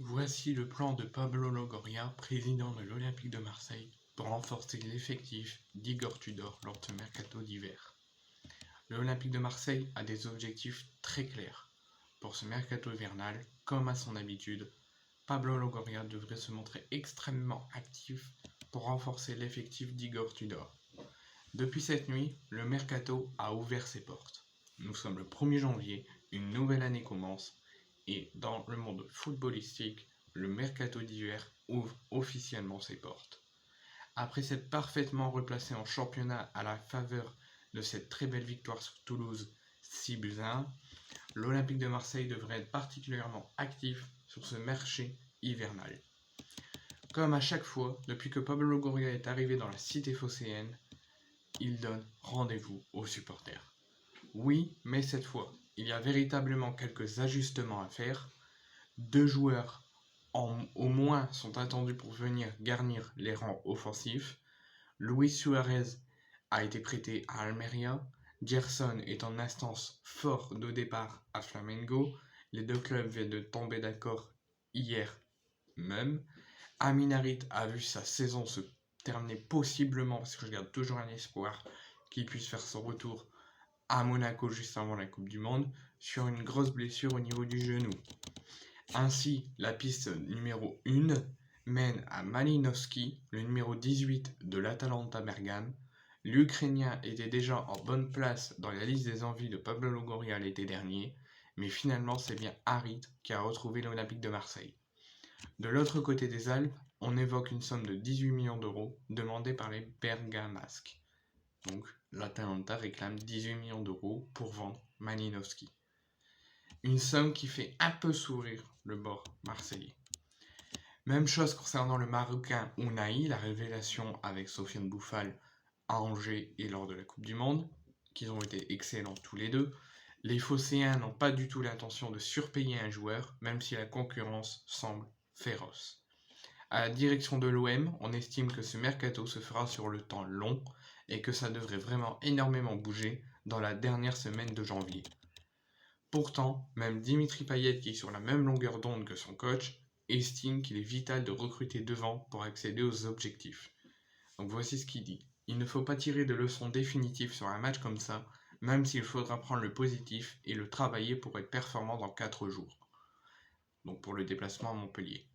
Voici le plan de Pablo Longoria, président de l'Olympique de Marseille, pour renforcer l'effectif d'Igor Tudor lors de ce mercato d'hiver. L'Olympique de Marseille a des objectifs très clairs. Pour ce mercato hivernal, comme à son habitude, Pablo Longoria devrait se montrer extrêmement actif pour renforcer l'effectif d'Igor Tudor. Depuis cette nuit, le mercato a ouvert ses portes. Nous sommes le 1er janvier, une nouvelle année commence, et dans le monde footballistique, le mercato d'hiver ouvre officiellement ses portes. Après s'être parfaitement replacé en championnat à la faveur de cette très belle victoire sur Toulouse 6-1, l'Olympique de Marseille devrait être particulièrement actif sur ce marché hivernal. Comme à chaque fois, depuis que Pablo Longoria est arrivé dans la cité phocéenne, il donne rendez-vous aux supporters. Oui, mais cette fois, il y a véritablement quelques ajustements à faire. 2 joueurs au moins sont attendus pour venir garnir les rangs offensifs. Luis Suarez a été prêté à Almeria. Gerson est en instance fort de départ à Flamengo. Les deux clubs viennent de tomber d'accord hier même. Amin Harit a vu sa saison se terminer possiblement, parce que je garde toujours un espoir qu'il puisse faire son retour à Monaco juste avant la Coupe du Monde, sur une grosse blessure au niveau du genou. Ainsi, la piste numéro 1 mène à Malinowski, le numéro 18 de l'Atalanta Bergame. L'Ukrainien était déjà en bonne place dans la liste des envies de Pablo Longoria l'été dernier, mais finalement c'est bien Harit qui a retrouvé l'Olympique de Marseille. De l'autre côté des Alpes, on évoque une somme de 18 millions d'euros demandée par les Bergamasques. Donc l'Atalanta réclame 18 millions d'euros pour vendre Malinowski. Une somme qui fait un peu sourire le bord marseillais. Même chose concernant le Marocain Ounahi, la révélation avec Sofiane Bouffal à Angers et lors de la Coupe du Monde, qu'ils ont été excellents tous les deux. Les Phocéens n'ont pas du tout l'intention de surpayer un joueur, même si la concurrence semble féroce. À la direction de l'OM, on estime que ce mercato se fera sur le temps long et que ça devrait vraiment énormément bouger dans la dernière semaine de janvier. Pourtant, même Dimitri Payet, qui est sur la même longueur d'onde que son coach, estime qu'il est vital de recruter devant pour accéder aux objectifs. Donc voici ce qu'il dit. Il ne faut pas tirer de leçons définitives sur un match comme ça, même s'il faudra prendre le positif et le travailler pour être performant dans 4 jours. Donc pour le déplacement à Montpellier.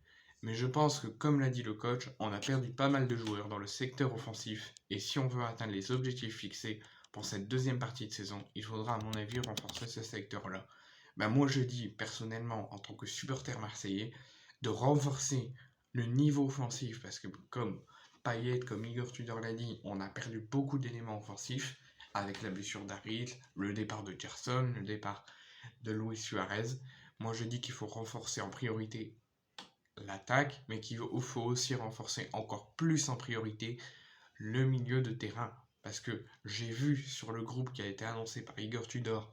Mais je pense que, comme l'a dit le coach, on a perdu pas mal de joueurs dans le secteur offensif, et si on veut atteindre les objectifs fixés pour cette deuxième partie de saison, il faudra à mon avis renforcer ce secteur-là. Moi je dis personnellement, en tant que supporter marseillais, de renforcer le niveau offensif, parce que comme Payet, comme Igor Tudor l'a dit, on a perdu beaucoup d'éléments offensifs, avec la blessure d'Harit, le départ de Gerson, le départ de Luis Suarez. Moi je dis qu'il faut renforcer en priorité l'attaque, mais qu'il faut aussi renforcer encore plus en priorité le milieu de terrain. Parce que j'ai vu sur le groupe qui a été annoncé par Igor Tudor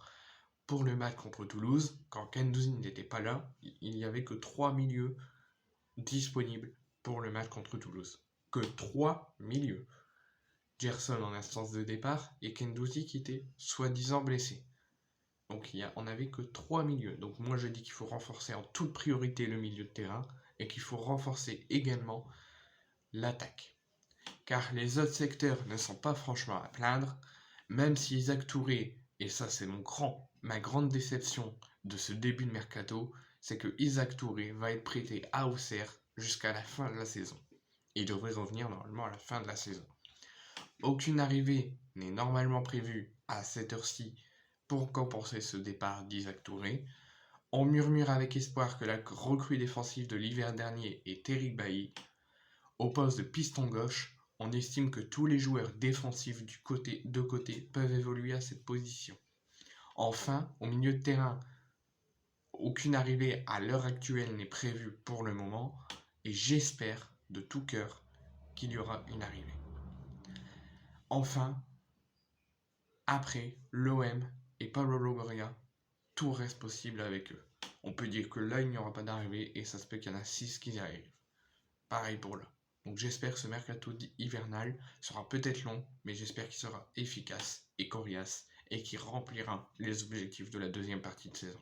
pour le match contre Toulouse, quand Guendouzi n'était pas là, il n'y avait que 3 milieux disponibles pour le match contre Toulouse. Que 3 milieux. Gerson en instance de départ et Guendouzi qui était soi-disant blessé. Donc on n'avait que 3 milieux. Donc moi je dis qu'il faut renforcer en toute priorité le milieu de terrain et qu'il faut renforcer également l'attaque. Car les autres secteurs ne sont pas franchement à plaindre, même si Isaac Touré, et ça c'est ma grande déception de ce début de mercato, c'est que Isaac Touré va être prêté à Auxerre jusqu'à la fin de la saison. Il devrait revenir normalement à la fin de la saison. Aucune arrivée n'est normalement prévue à cette heure-ci pour compenser ce départ d'Isaac Touré. On murmure avec espoir que la recrue défensive de l'hiver dernier est Eric Bailly. Au poste de piston gauche, on estime que tous les joueurs défensifs de côté peuvent évoluer à cette position. Enfin, au milieu de terrain, aucune arrivée à l'heure actuelle n'est prévue pour le moment, et j'espère de tout cœur qu'il y aura une arrivée. Enfin, après l'OM et Pablo Longoria, tout reste possible avec eux. On peut dire que là, il n'y aura pas d'arrivée et ça se peut qu'il y en a 6 qui y arrivent. Pareil pour là. Donc j'espère que ce mercato hivernal sera peut-être long, mais j'espère qu'il sera efficace et coriace et qu'il remplira les objectifs de la deuxième partie de saison.